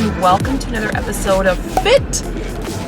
and welcome to another episode of Fit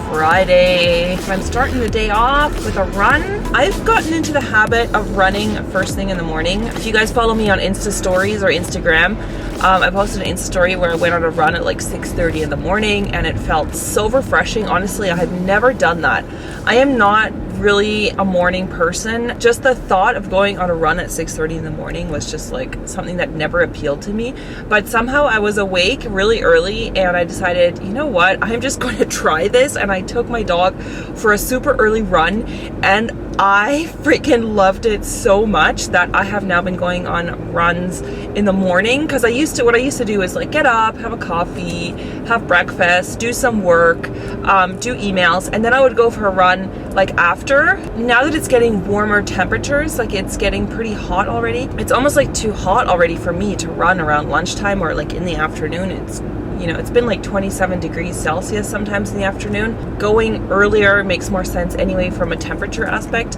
Friday. I'm starting the day off with a run. I've gotten into the habit of running first thing in the morning. If you guys follow me on Insta stories or Instagram, I posted an Insta story where I went on a run at like 6:30 in the morning and it felt so refreshing. Honestly, I had never done that. I am not really a morning person. Just the thought of going on a run at 6:30 in the morning was just like something that never appealed to me. But somehow I was awake really early and I decided, you know what, I'm just going to try this. And I took my dog for a super early run and I freaking loved it so much that I have now been going on runs in the morning, because what I used to do is like get up, have a coffee, have breakfast, do some work, do emails, and then I would go for a run like after. Now that it's getting warmer temperatures, like it's getting pretty hot already, it's almost like too hot already for me to run around lunchtime or like in the afternoon. It's been like 27 degrees Celsius sometimes in the afternoon. Going earlier makes more sense anyway from a temperature aspect.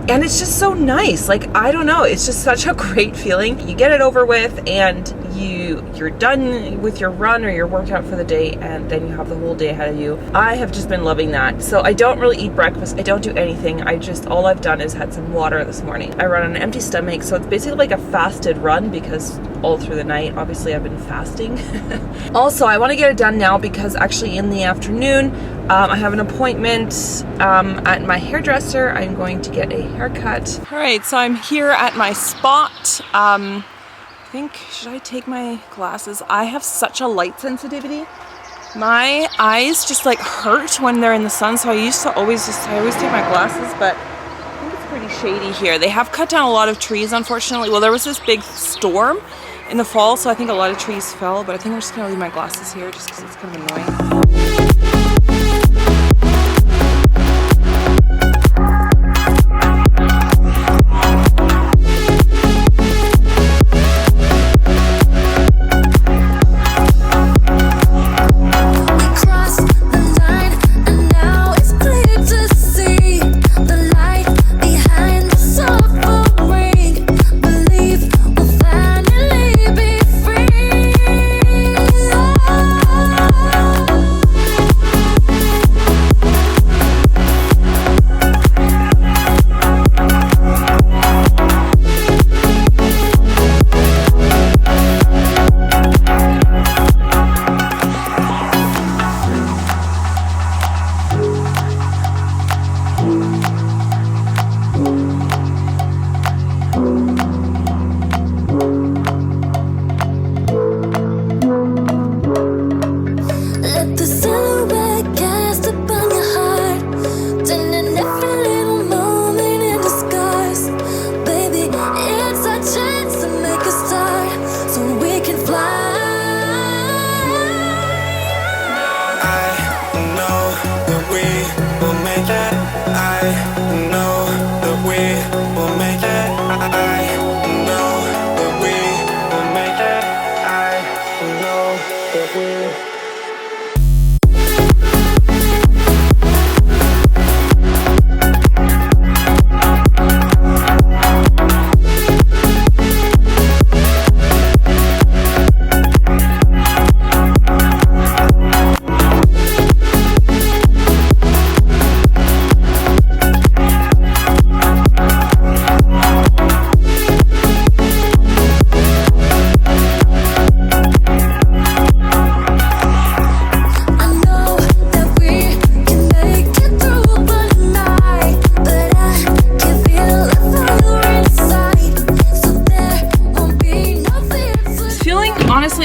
And it's just so nice. Like, I don't know, it's just such a great feeling. You get it over with and you're done with your run or your workout for the day, and then you have the whole day ahead of you. I have just been loving that. So I don't really eat breakfast. I don't do anything. All I've done is had some water this morning. I run on an empty stomach, so it's basically like a fasted run because all through the night, obviously I've been fasting. Also, I want to get it done now because actually in the afternoon, I have an appointment at my hairdresser. I'm going to get a haircut. All right, so I'm here at my spot. I think, should I take my glasses? I have such a light sensitivity. My eyes just like hurt when they're in the sun, so I always take my glasses, but I think it's pretty shady here. They have cut down a lot of trees, unfortunately. Well, there was this big storm in the fall, so I think a lot of trees fell, but I think I'm just gonna leave my glasses here just because it's kind of annoying.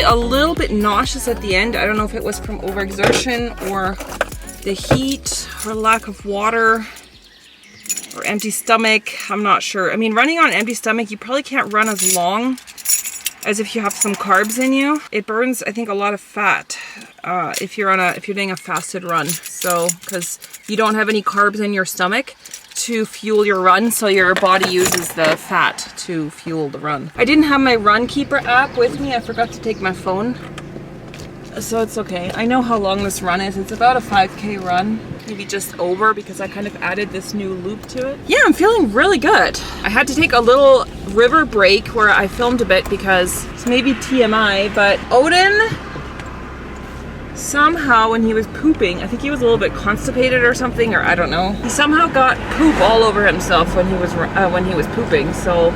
A little bit nauseous at the end. I don't know if it was from overexertion or the heat or lack of water or empty stomach. I'm not sure. I mean, running on an empty stomach, you probably can't run as long as if you have some carbs in you. It burns, I think, a lot of fat if you're doing a fasted run. So, because you don't have any carbs in your stomach to fuel your run, so your body uses the fat to fuel the run. I didn't have my Run Keeper app with me. I forgot to take my phone, so it's okay. I know how long this run is. It's about a 5K run, maybe just over, because I kind of added this new loop to it. Yeah, I'm feeling really good. I had to take a little river break where I filmed a bit because it's maybe TMI, but Odin somehow when he was pooping, I think he was a little bit constipated or something, or I don't know. He somehow got poop all over himself when he was pooping. So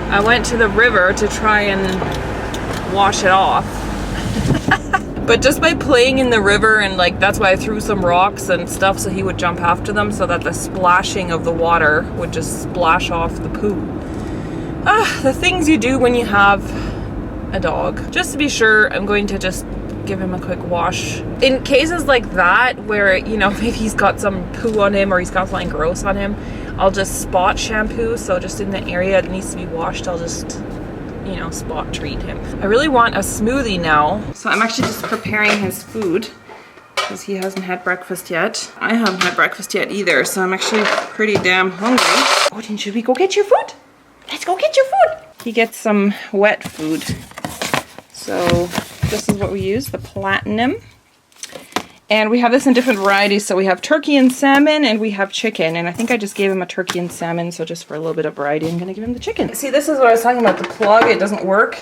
I went to the river to try and wash it off. But just by playing in the river, and like that's why I threw some rocks and stuff so he would jump after them, so that the splashing of the water would just splash off the poo. The things you do when you have a dog. Just to be sure, I'm going to just give him a quick wash. In cases like that where, you know, maybe he's got some poo on him or he's got something gross on him, I'll just spot shampoo. So just in the area that needs to be washed, I'll just, you know, spot treat him. I really want a smoothie now. So I'm actually just preparing his food because he hasn't had breakfast yet. I haven't had breakfast yet either, so I'm actually pretty damn hungry. Oh, then should we go get your food? Let's go get your food. He gets some wet food. So this is what we use, the Platinum. And we have this in different varieties. So we have turkey and salmon, and we have chicken. And I think I just gave him a turkey and salmon, so just for a little bit of variety, I'm gonna give him the chicken. See, this is what I was talking about, the plug, it doesn't work.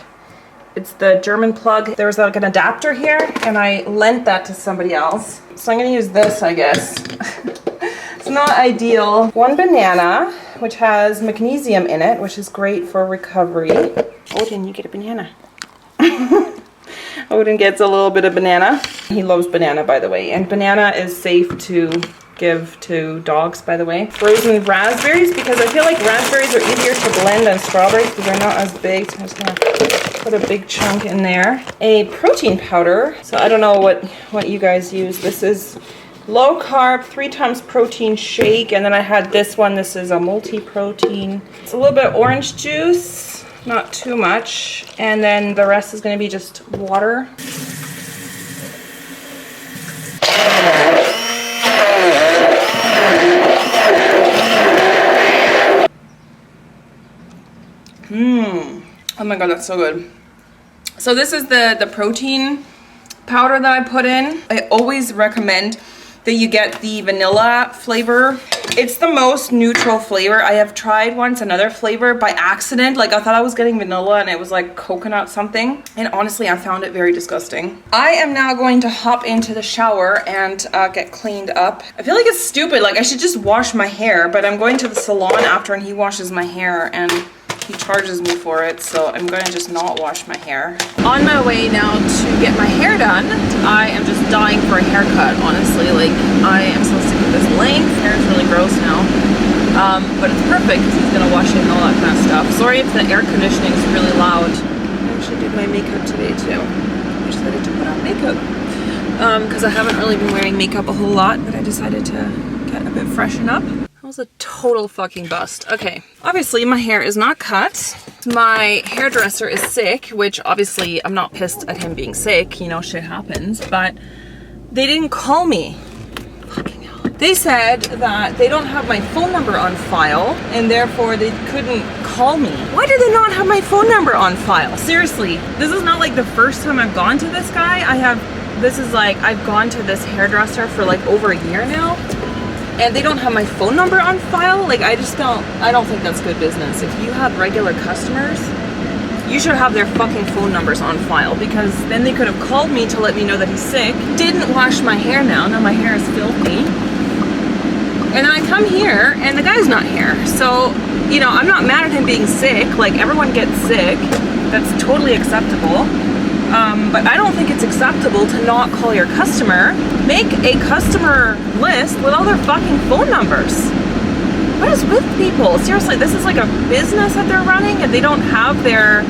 It's the German plug. There was like an adapter here, and I lent that to somebody else. So I'm gonna use this, I guess. It's not ideal. One banana, which has magnesium in it, which is great for recovery. Odin, you get a banana. Odin gets a little bit of banana. He loves banana, by the way. And banana is safe to give to dogs, by the way. Frozen raspberries, because I feel like raspberries are easier to blend than strawberries because they're not as big. So I'm just gonna put a big chunk in there. A protein powder. So I don't know what you guys use. This is low carb, 3 times protein shake. And then I had this one. This is a multi-protein. It's a little bit of orange juice. Not too much, and then the rest is going to be just water. Oh my god, that's so good. So this is the protein powder that I put in. I always recommend that you get the vanilla flavor. It's the most neutral flavor. I have tried once another flavor by accident. Like I thought I was getting vanilla and it was like coconut something. And honestly, I found it very disgusting. I am now going to hop into the shower and get cleaned up. I feel like it's stupid. Like I should just wash my hair, but I'm going to the salon after and he washes my hair and he charges me for it, so I'm gonna just not wash my hair. On my way now to get my hair done. I am just dying for a haircut, honestly. Like, I am so sick of this length. Hair is really gross now. But it's perfect because he's gonna wash it and all that kind of stuff. Sorry if the air conditioning is really loud. I actually did my makeup today too. I decided to put on makeup. Because I haven't really been wearing makeup a whole lot, but I decided to get a bit freshen up. That was a total fucking bust. Okay, obviously my hair is not cut. My hairdresser is sick, which obviously I'm not pissed at him being sick, you know, shit happens, but they didn't call me. Fucking hell. They said that they don't have my phone number on file and therefore they couldn't call me. Why do they not have my phone number on file? Seriously, this is not like the first time I've gone to this guy. I've gone to this hairdresser for like over a year now. And they don't have my phone number on file. Like, I don't think that's good business. If you have regular customers, you should have their fucking phone numbers on file, because then they could have called me to let me know that he's sick. Didn't wash my hair now my hair is filthy. And then I come here and the guy's not here. So, you know, I'm not mad at him being sick. Like, everyone gets sick. That's totally acceptable. But I don't think it's acceptable to not call your customer. Make a customer list with all their fucking phone numbers. What is with people? Seriously, this is like a business that they're running and they don't have their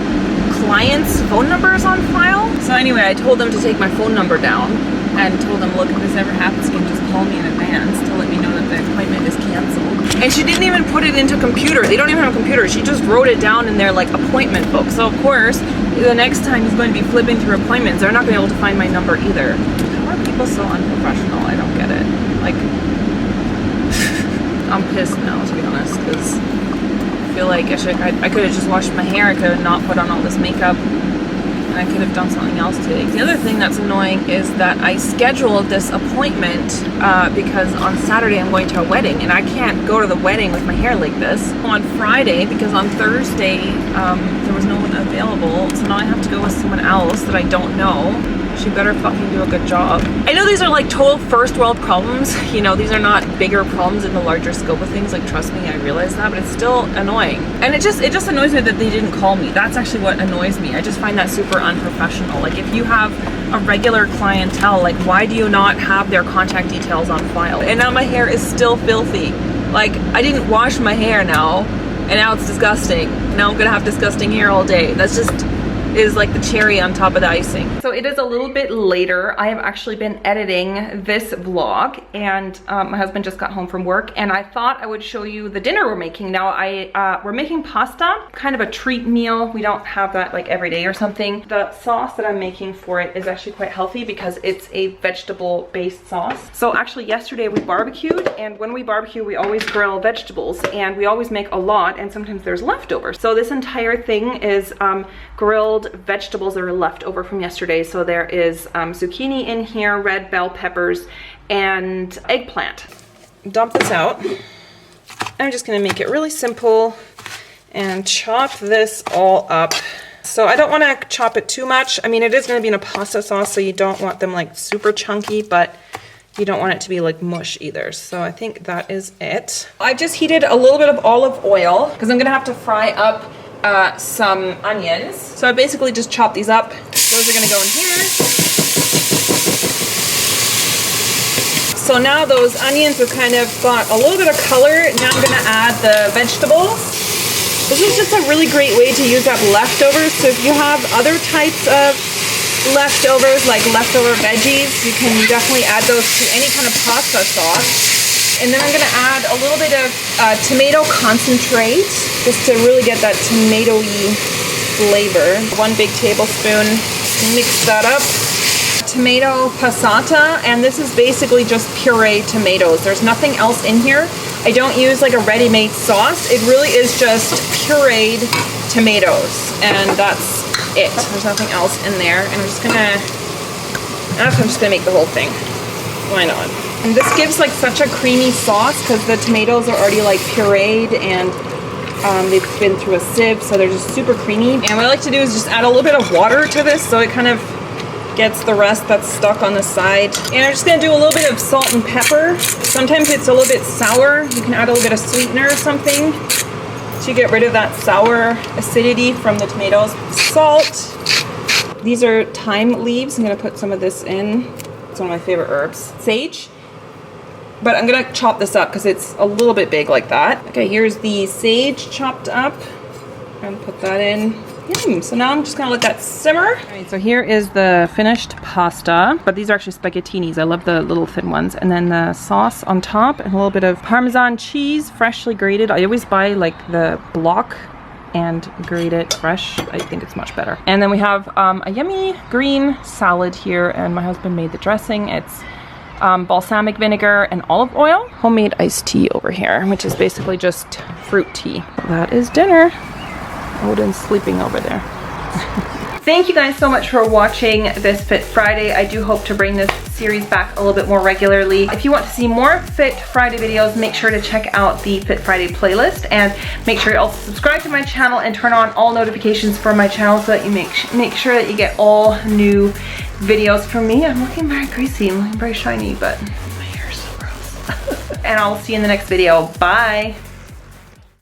clients' phone numbers on file? So anyway, I told them to take my phone number down and told them, look, if this ever happens, you can just call me in advance to let me know that the appointment is canceled. And she didn't even put it into a computer. They don't even have a computer. She just wrote it down in their like appointment book. So of course, the next time he's going to be flipping through appointments, they're not going to be able to find my number either. How are people so unprofessional? I don't get it. Like, I'm pissed now, to be honest, because I feel like I could have just washed my hair. I could have not put on all this makeup. I could have done something else today. The other thing that's annoying is that I scheduled this appointment because on Saturday I'm going to a wedding and I can't go to the wedding with my hair like this. On Friday, because on Thursday there was no one available, so now I have to go with someone else that I don't know. She better fucking do a good job. I know these are like total first world problems. You know, these are not bigger problems in the larger scope of things. Like, trust me, I realize that, but it's still annoying. And it just annoys me that they didn't call me. That's actually what annoys me. I just find that super unprofessional. Like, if you have a regular clientele, like, why do you not have their contact details on file? And now my hair is still filthy. Like, I didn't wash my hair now, and now it's disgusting. Now I'm gonna have disgusting hair all day. That's just is like the cherry on top of the icing. So it is a little bit later. I have actually been editing this vlog, and my husband just got home from work, and I thought I would show you the dinner we're making. Now we're making pasta, kind of a treat meal. We don't have that like every day or something. The sauce that I'm making for it is actually quite healthy because it's a vegetable based sauce. So actually yesterday we barbecued, and when we barbecue we always grill vegetables, and we always make a lot, and sometimes there's leftovers. So this entire thing is grilled vegetables that are left over from yesterday. So there is zucchini in here, red bell peppers, and eggplant. Dump this out. I'm just gonna make it really simple and chop this all up. So I don't want to chop it too much. I mean, it is going to be in a pasta sauce, so you don't want them like super chunky, but you don't want it to be like mush either. So I think that is it. I just heated a little bit of olive oil because I'm gonna have to fry up some onions. So I basically just chop these up. Those are gonna go in here. So now those onions have kind of got a little bit of color. Now I'm gonna add the vegetables. This is just a really great way to use up leftovers. So if you have other types of leftovers, like leftover veggies, you can definitely add those to any kind of pasta sauce. And then I'm gonna add a little bit of tomato concentrate, just to really get that tomato-y flavor. 1 big tablespoon, mix that up. Tomato passata, and this is basically just pureed tomatoes. There's nothing else in here. I don't use like a ready-made sauce. It really is just pureed tomatoes, and that's it. There's nothing else in there. And I'm just gonna make the whole thing. Why not? And this gives like such a creamy sauce because the tomatoes are already like pureed, and they've been through a sieve, so they're just super creamy. And what I like to do is just add a little bit of water to this so it kind of gets the rest that's stuck on the side. And I'm just gonna do a little bit of salt and pepper. Sometimes it's a little bit sour. You can add a little bit of sweetener or something to get rid of that sour acidity from the tomatoes. Salt. These are thyme leaves. I'm gonna put some of this in. It's one of my favorite herbs. Sage. But I'm gonna chop this up because it's a little bit big like that. Okay, here's the sage chopped up. I'm gonna put that in. So now I'm just gonna let that simmer. All right, so here is the finished pasta, but these are actually spaghettinis. I love the little thin ones. And then the sauce on top and a little bit of Parmesan cheese, freshly grated. I always buy like the block and grate it fresh. I think it's much better. And then we have a yummy green salad here, and my husband made the dressing. It's balsamic vinegar and olive oil. Homemade iced tea over here, which is basically just fruit tea. That is dinner. Odin's sleeping over there. Thank you guys so much for watching this Fit Friday. I do hope to bring this series back a little bit more regularly. If you want to see more Fit Friday videos, make sure to check out the Fit Friday playlist, and make sure you also subscribe to my channel and turn on all notifications for my channel so that you make sure that you get all new videos from me. I'm looking very greasy, I'm looking very shiny, but my hair is so gross. And I'll see you in the next video. Bye.